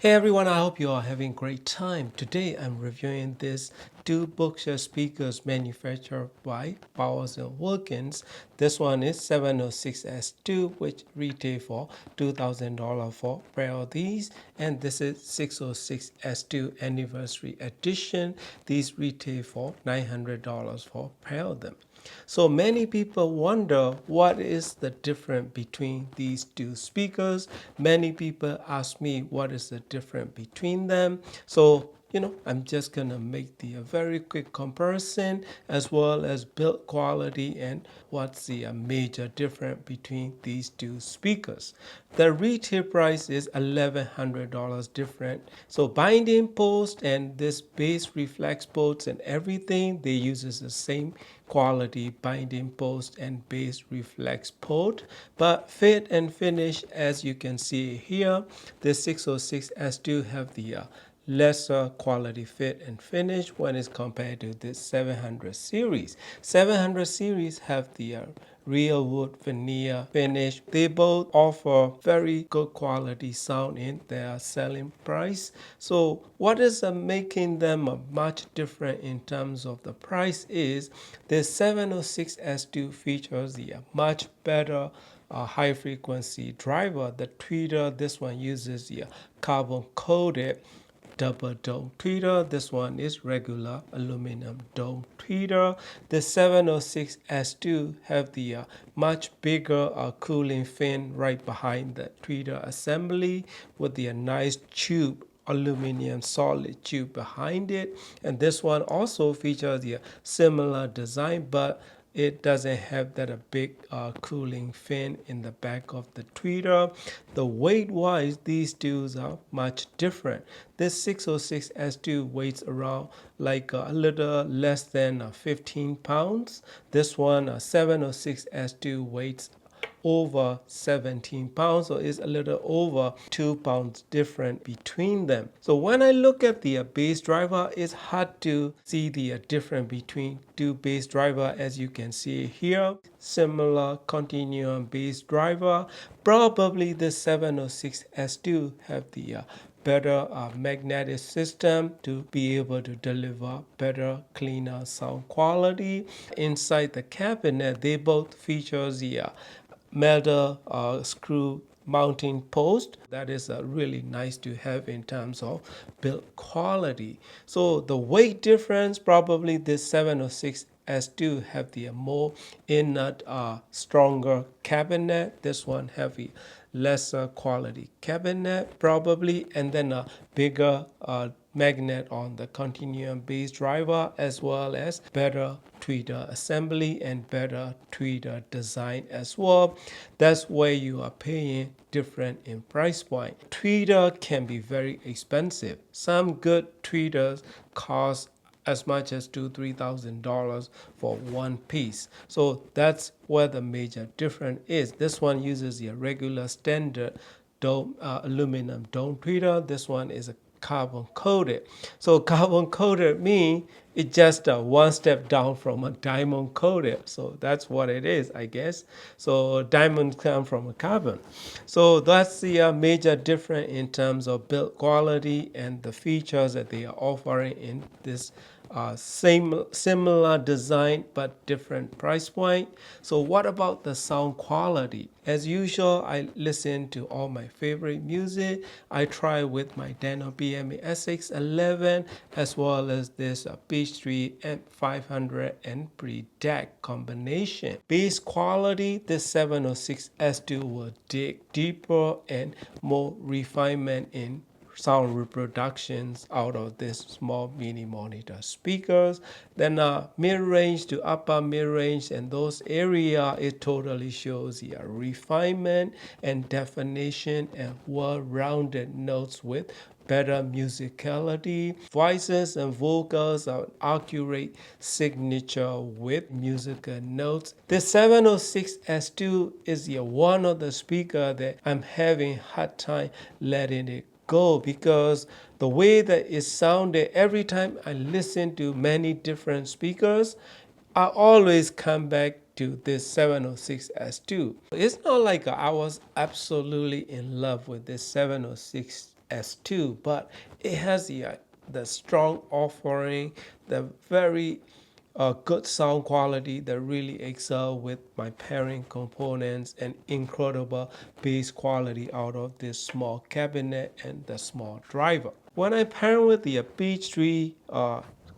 Hey everyone, I hope you are having a great time. Today I'm reviewing this two Bookshare speakers manufactured by Bowers and Wilkins. This one is 706S2, which retail for $2,000 for a pair of these, and this is 606S2 Anniversary Edition. These retail for $900 for a pair of them. So many people wonder what is the difference between these two speakers. Many people ask me what is the difference between them. So I'm just gonna make the very quick comparison as well as build quality and what's the major difference between these two speakers. The retail price is $1,100 different. So binding post and this base reflex posts and everything, they uses the same quality binding post and base reflex port, but fit and finish, as you can see here, the 606S2 have the lesser quality fit and finish when it's compared to this 700 series. 700 series have the real wood veneer finish. They both offer very good quality sound in their selling price. So what is making them much different in terms of the price is the 706S2 features the much better high frequency driver. The tweeter, this one uses the carbon coated double dome tweeter. This one is regular aluminum dome tweeter. The 706S2 have the much bigger cooling fin right behind the tweeter assembly with the nice tube aluminum solid tube behind it, and this one also features the similar design, but it doesn't have that a big cooling fin in the back of the tweeter. The weight wise, these two are much different. This 606S2 weighs around like a little less than 15 pounds. This one 706S2 weighs over 17 pounds, so it's a little over 2 pounds different between them. So when I look at the bass driver, it's hard to see the difference between two bass driver. As you can see here, similar continuum bass driver. Probably the 706S2 have the better magnetic system to be able to deliver better, cleaner sound quality. Inside the cabinet, they both feature the metal screw mounting post. That is really nice to have in terms of build quality. So the weight difference, probably this 706S2 have the more inert stronger cabinet. This one heavy lesser quality cabinet probably, and then a bigger magnet on the continuum bass driver, as well as better tweeter assembly and better tweeter design as well. That's where you are paying different in price point. Tweeter can be very expensive. Some good tweeters cost as much as $2,000-3,000 for one piece. So that's where the major difference is. This one uses the regular standard dome, aluminum dome tweeter. This one is a carbon coated. So carbon coated means it's just one step down from a diamond coated. So that's what it is, I guess. So diamonds come from a carbon. So that's the major difference in terms of build quality and the features that they are offering in this similar design but different price point. So what about the sound quality? As usual, I listen to all my favorite music. I try with my Dano BME SX11 as well as this Peachtree M500 and Pre-DAC combination. Bass quality, this 706S2 will dig deeper and more refinement in sound reproductions out of this small mini monitor speakers. Then mid-range to upper mid-range, and those area, it totally shows the refinement and definition and well-rounded notes with better musicality. Voices and vocals are accurate signature with musical notes. The 706S2 is one of the speaker that I'm having hard time letting it go, because the way that it sounded every time I listen to many different speakers, I always come back to this 706S2. It's not like I was absolutely in love with this 706 S2, but it has the strong offering, the very good sound quality that really excel with my pairing components and incredible bass quality out of this small cabinet and the small driver. When I pair with the Beech3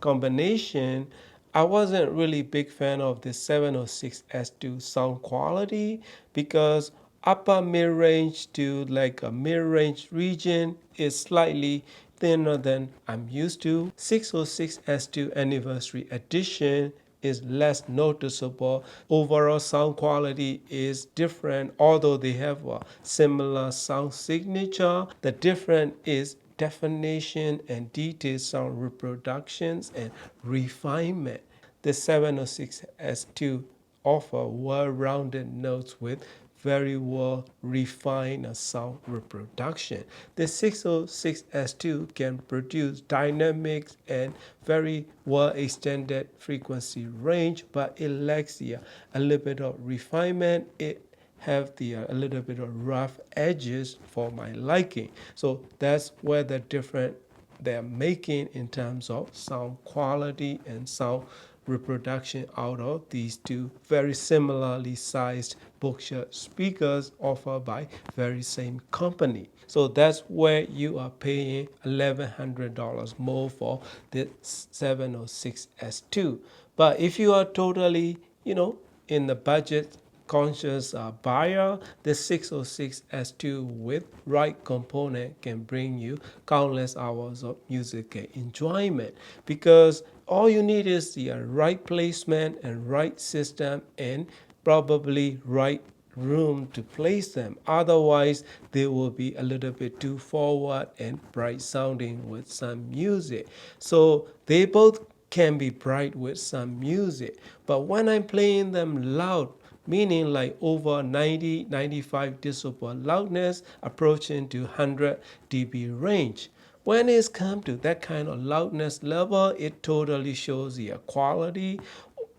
combination, I wasn't really big fan of the 706S2 sound quality because upper mid-range to like a mid-range region is slightly thinner than I'm used to. 606S2 Anniversary Edition is less noticeable. Overall sound quality is different, although they have a similar sound signature. The difference is definition and detailed sound reproductions and refinement. The 706S2 offer well-rounded notes with very well refined sound reproduction. The 606S2 can produce dynamics and very well extended frequency range, but it lacks a little bit of refinement. It have a little bit of rough edges for my liking. So that's where the difference they're making in terms of sound quality and sound reproduction out of these two very similarly sized Bookshare speakers offered by very same company. So that's where you are paying $1,100 more for the 706S2. But if you are totally, in the budget conscious buyer, the 606S2 with right component can bring you countless hours of music enjoyment, because all you need is the right placement and right system and probably right room to place them. Otherwise, they will be a little bit too forward and bright sounding with some music. So they both can be bright with some music, but when I'm playing them loud, meaning like over 90-95 decibel loudness approaching to 100 dB range, when it's come to that kind of loudness level, it totally shows the quality.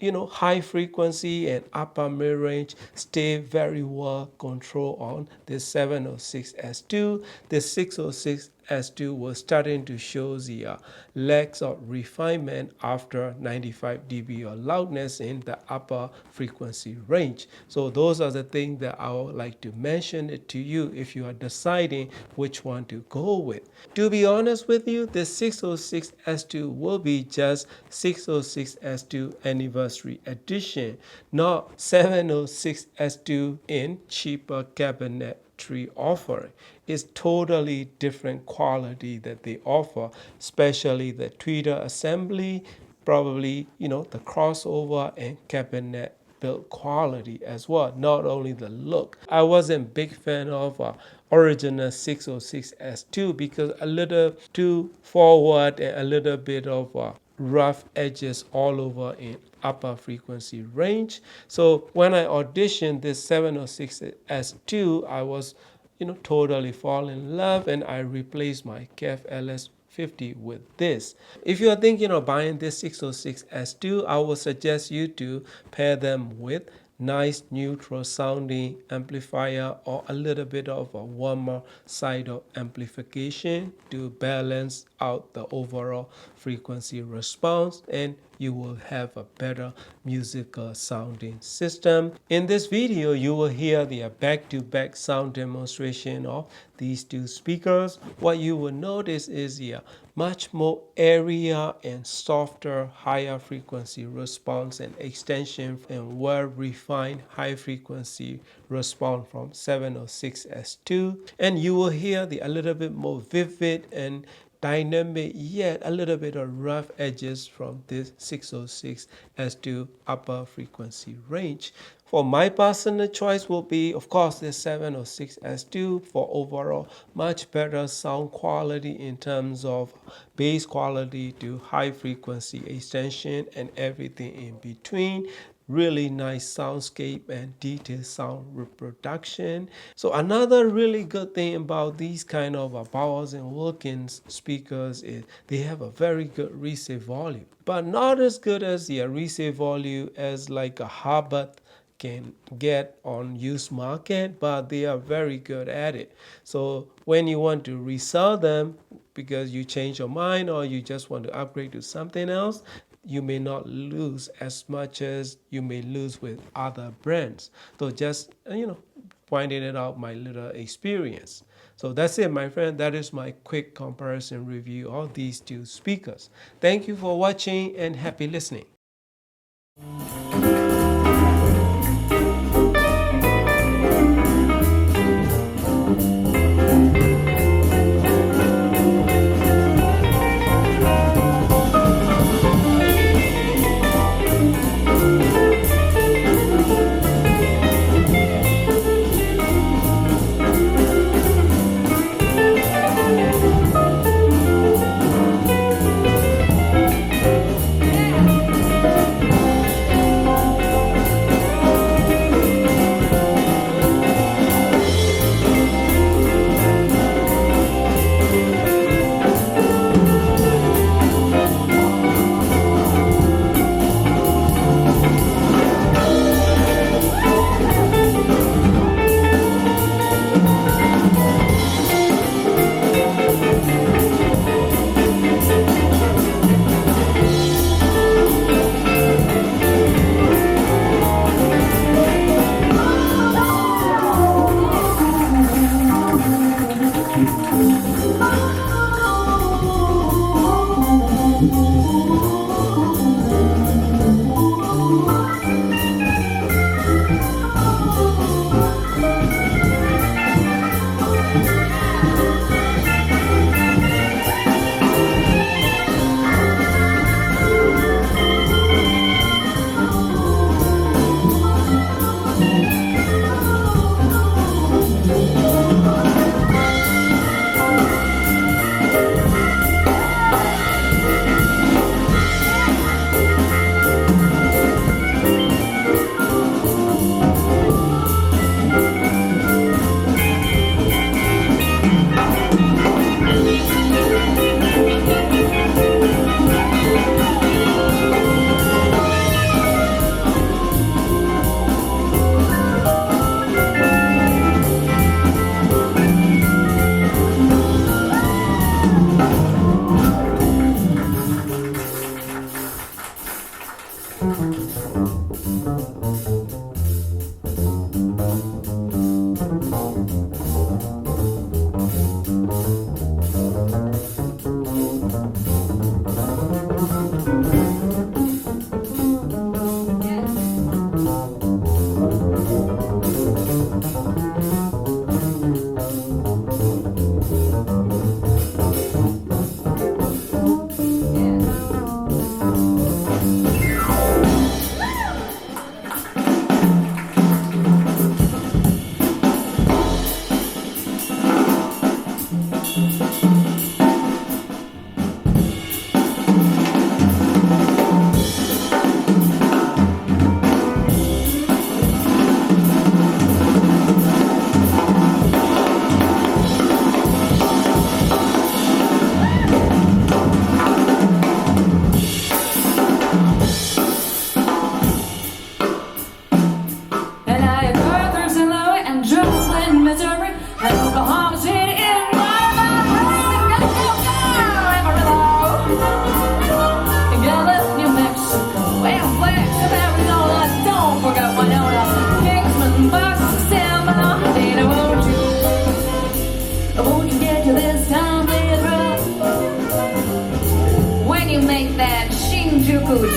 High frequency and upper mid range stay very well controlled on the 706S2. The 606S2 was starting to show the lacks of refinement after 95 dB of loudness in the upper frequency range. So those are the things that I would like to mention it to you if you are deciding which one to go with. To be honest with you, the 606S2 will be just 606S2 Anniversary Edition, not 706S2 in cheaper cabinetry offering. It's totally different quality that they offer, especially the tweeter assembly, probably the crossover and cabinet build quality as well, not only the look. I wasn't big fan of original 606S2 because a little too forward and a little bit of rough edges all over in upper frequency range. So when I auditioned this 706S2, I was totally fall in love, and I replaced my KEF LS50 with this. If you are thinking of buying this 606S2, I would suggest you to pair them with nice neutral sounding amplifier or a little bit of a warmer side of amplification to balance out the overall frequency response, and you will have a better musical sounding system. In this video, you will hear the back-to-back sound demonstration of these two speakers. What you will notice is the much more area and softer higher frequency response and extension and well-refined high frequency response from 706S2, and you will hear a little bit more vivid and dynamic yet a little bit of rough edges from this 606S2 upper frequency range. For my personal choice will be, of course, the 706S2 for overall much better sound quality in terms of bass quality to high frequency extension and everything in between. Really nice soundscape and detailed sound reproduction. So another really good thing about these kind of Bowers and Wilkins speakers is they have a very good receive volume, but not as good as the receive volume as like a Hubbard can get on used market, but they are very good at it. So when you want to resell them because you change your mind or you just want to upgrade to something else, you may not lose as much as you may lose with other brands. So just pointing it out, my little experience. So that's it, my friend. That is my quick comparison review of these two speakers. Thank you for watching and happy listening.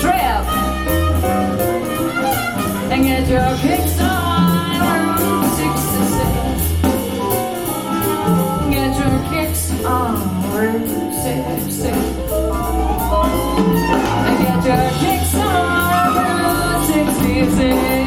Trip and get your kicks on Route 66. Get your kicks on Route 66. And get your kicks on Route 66.